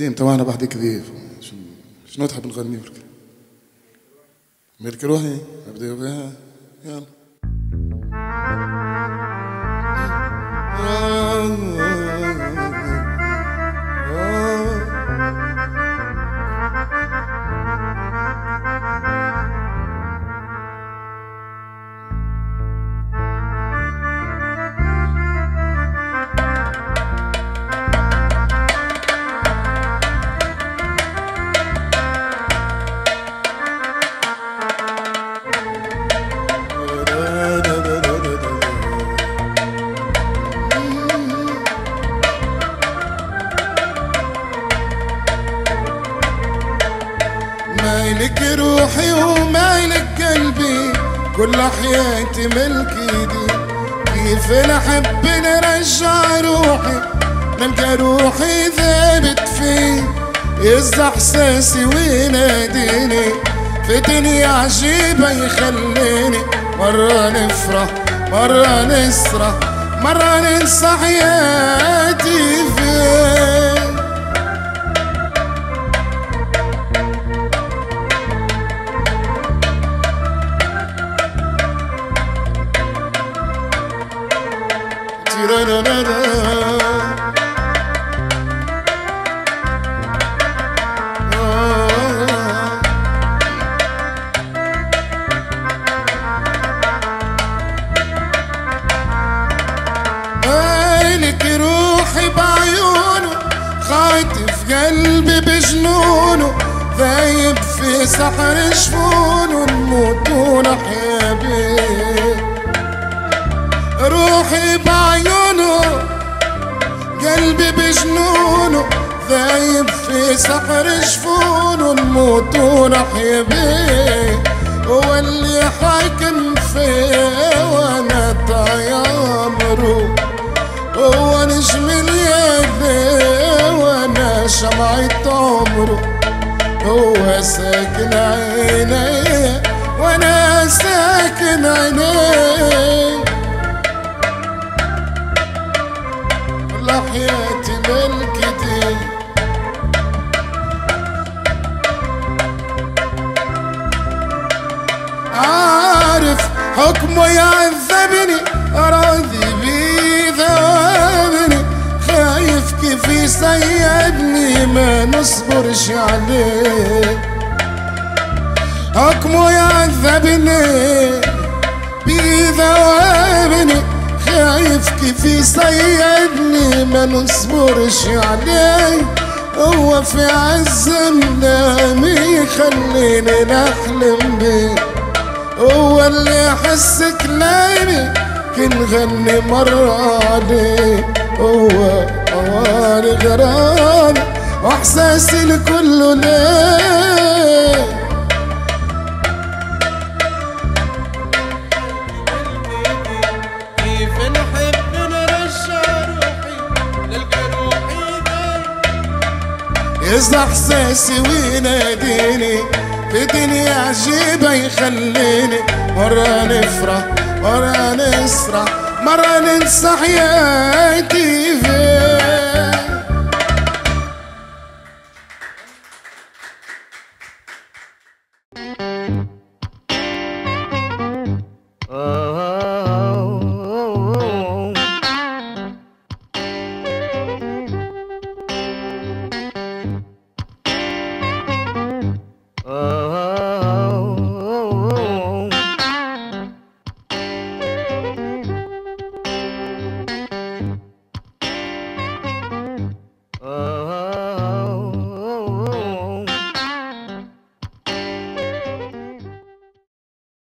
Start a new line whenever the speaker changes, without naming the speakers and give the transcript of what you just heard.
قديم توانا بعد كذيف شنو تحب نغني ملك روحي ابدا بها يلا مالك روحي ومالك قلبي كل حياتي ملك ايدي كيف نحب نرجع روحي نلقى روحي ثابت فيه يزع احساسي ويناديني في دنيا عجيبة يخليني مرة نفرح مرة نسرح مرة ننسى حياتي فيه مالك روحي بعيونه خاطف قلبي بجنونه ذايب في سحر جفونه نموت ونحيا بيه روحي بعيونه قلبي بجنونه ذايب في سحر جفونه نموت ونحيا بيه هو اللي حاكم فيه وانا طيامره هو نجم الليل وانا شمعة عمره هو ساكن عيني وانا ساكن عيني والله حياتي ملكتي عارف حكمه يعذبني راضي بيه ثوابني خايف كيف يسيبني ما نصبرش عليه حكمه يعذبني بيه ثوابني خايف كيف يسيبني ما نصبرش عليه هو في عز منامي خليني نحلم بيه هو اللي يحس كلامي كنغني مرة عليه هو أواني غرامي وإحساسي لكله ليه
كيف نحب نرجع روحي نلقى روحي
يزع إحساسي ويناديني في دنيا عجيبة يخليني مرة نفرح مرة نسرح مرة ننسى حياتي فيه